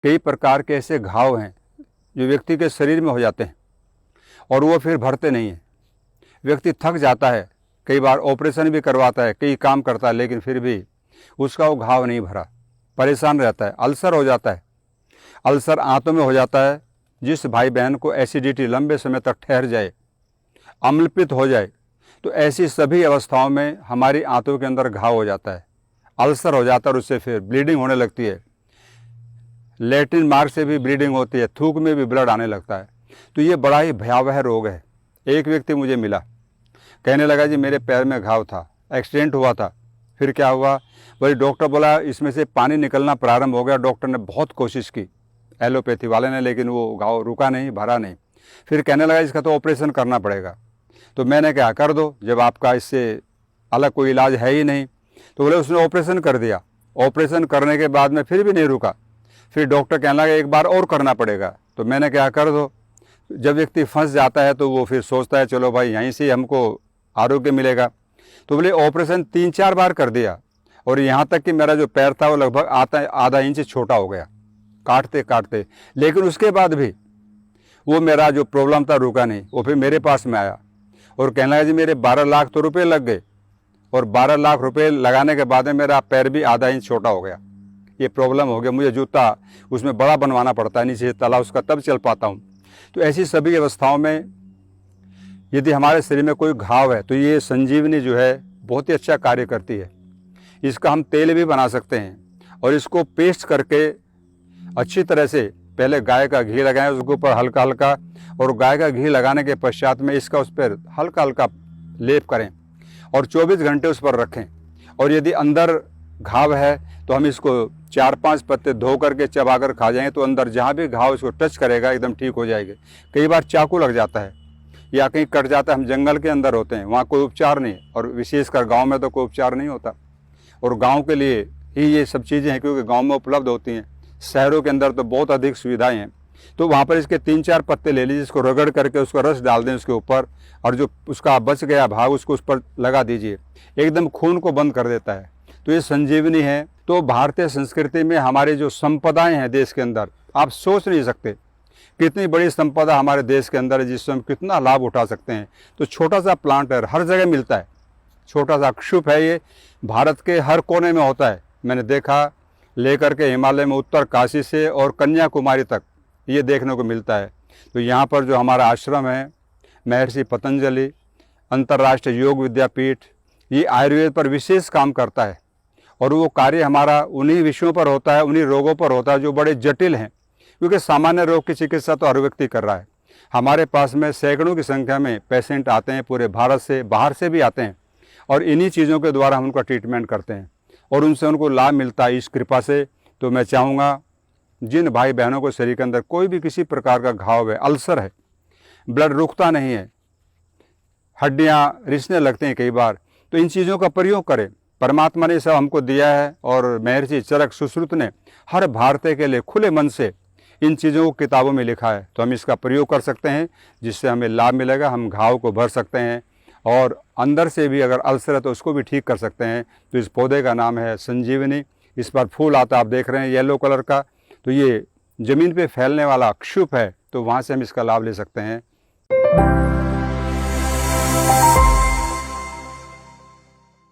कई प्रकार के ऐसे घाव हैं जो व्यक्ति के शरीर में हो जाते हैं और वो फिर भरते नहीं हैं। व्यक्ति थक जाता है, कई बार ऑपरेशन भी करवाता है, कई काम करता है, लेकिन फिर भी उसका वो घाव नहीं भरा, परेशान रहता है। अल्सर हो जाता है, अल्सर आंतों में हो जाता है। जिस भाई बहन को एसिडिटी लंबे समय तक ठहर जाए, अम्लपित्त हो जाए, तो ऐसी सभी अवस्थाओं में हमारी आंतों के अंदर घाव हो जाता है, अल्सर हो जाता है और उससे फिर ब्लीडिंग होने लगती है। लैट्रिन मार्ग से भी ब्लीडिंग होती है, थूक में भी ब्लड आने लगता है। तो ये बड़ा ही भयावह रोग है। एक व्यक्ति मुझे मिला, कहने लगा जी मेरे पैर में घाव था, एक्सीडेंट हुआ था, फिर क्या हुआ, वही डॉक्टर बोला इसमें से पानी निकलना प्रारंभ हो गया। डॉक्टर ने बहुत कोशिश की, एलोपैथी वाले ने, लेकिन वो घाव रुका नहीं, भरा नहीं। फिर कहने लगा इसका तो ऑपरेशन करना पड़ेगा। तो मैंने कहा कर दो, जब आपका इससे अलग कोई इलाज है ही नहीं। तो बोले उसने ऑपरेशन कर दिया। ऑपरेशन करने के बाद में फिर भी नहीं रुका। फिर डॉक्टर कहने लगा एक बार और करना पड़ेगा। तो मैंने कहा कर दो। जब व्यक्ति फंस जाता है तो वो फिर सोचता है चलो भाई यहीं से हमको आरोग्य मिलेगा। तो बोले ऑपरेशन 3-4 बार कर दिया और यहाँ तक कि मेरा जो पैर था वो लगभग आधा इंच छोटा हो गया काटते काटते। लेकिन उसके बाद भी वो मेरा जो प्रॉब्लम था रुका नहीं। वो फिर मेरे पास में आया और कहने लगा जी मेरे 12 लाख तो रुपये लग गए, और 12 लाख रुपए लगाने के बाद में मेरा पैर भी आधा इंच छोटा हो गया। ये प्रॉब्लम हो गया, मुझे जूता उसमें बड़ा बनवाना पड़ता है, नीचे तला उसका, तब चल पाता हूँ। तो ऐसी सभी अवस्थाओं में यदि हमारे शरीर में कोई घाव है तो ये संजीवनी जो है बहुत ही अच्छा कार्य करती है। इसका हम तेल भी बना सकते हैं और इसको पेस्ट करके अच्छी तरह से पहले गाय का घी लगाएं उसके ऊपर हल्का हल्का, और गाय का घी लगाने के पश्चात में इसका उस पर हल्का हल्का लेप करें और 24 घंटे उस पर रखें। और यदि अंदर घाव है तो हम इसको 4-5 पत्ते धो करके चबा कर खा जाएंगे तो अंदर जहाँ भी घाव इसको टच करेगा एकदम ठीक हो जाएगी। कई बार चाकू लग जाता है या कहीं कट जाता है, हम जंगल के अंदर होते हैं, वहाँ कोई उपचार नहीं, और विशेषकर गांव में तो कोई उपचार नहीं होता। और गांव के लिए ही ये सब चीज़ें हैं क्योंकि गांव में उपलब्ध होती हैं। शहरों के अंदर तो बहुत अधिक सुविधाएं हैं। तो वहाँ पर इसके 3-4 पत्ते ले लीजिए, इसको रगड़ करके उसका रस डाल दें उसके ऊपर, और जो उसका बच गया भाग उसको उस पर लगा दीजिए, एकदम खून को बंद कर देता है। तो ये संजीवनी है। तो भारतीय संस्कृति में हमारी जो संपदाएं हैं देश के अंदर, आप सोच नहीं सकते कितनी बड़ी संपदा हमारे देश के अंदर है जिससे हम कितना लाभ उठा सकते हैं। तो छोटा सा प्लांट है, हर जगह मिलता है, छोटा सा क्षुप है, ये भारत के हर कोने में होता है। मैंने देखा, लेकर के हिमालय में उत्तर काशी से और कन्याकुमारी तक ये देखने को मिलता है। तो यहाँ पर जो हमारा आश्रम है महर्षि पतंजलि अंतर्राष्ट्रीय योग विद्यापीठ, ये आयुर्वेद पर विशेष काम करता है, और वो कार्य हमारा उन्हीं विषयों पर होता है, उन्हीं रोगों पर होता है जो बड़े जटिल हैं, क्योंकि सामान्य रोग की चिकित्सा तो हर व्यक्ति कर रहा है। हमारे पास में सैकड़ों की संख्या में पेशेंट आते हैं, पूरे भारत से, बाहर से भी आते हैं, और इन्हीं चीज़ों के द्वारा हम उनका ट्रीटमेंट करते हैं और उनसे उनको लाभ मिलता है इस कृपा से। तो मैं चाहूँगा जिन भाई बहनों को शरीर के अंदर कोई भी किसी प्रकार का घाव है, अल्सर है, ब्लड रुकता नहीं है, हड्डियाँ रिसने लगते हैं कई बार, तो इन चीज़ों का प्रयोग करें। परमात्मा ने सब हमको दिया है और महर्षि चरक सुश्रुत ने हर भारतीय के लिए खुले मन से इन चीज़ों को किताबों में लिखा है। तो हम इसका प्रयोग कर सकते हैं जिससे हमें लाभ मिलेगा, हम घाव को भर सकते हैं और अंदर से भी अगर अल्सर है तो उसको भी ठीक कर सकते हैं। तो इस पौधे का नाम है संजीवनी। इस पर फूल आता आप देख रहे हैं येलो कलर का, तो ये ज़मीन पे फैलने वाला क्षुप है, तो वहाँ से हम इसका लाभ ले सकते हैं।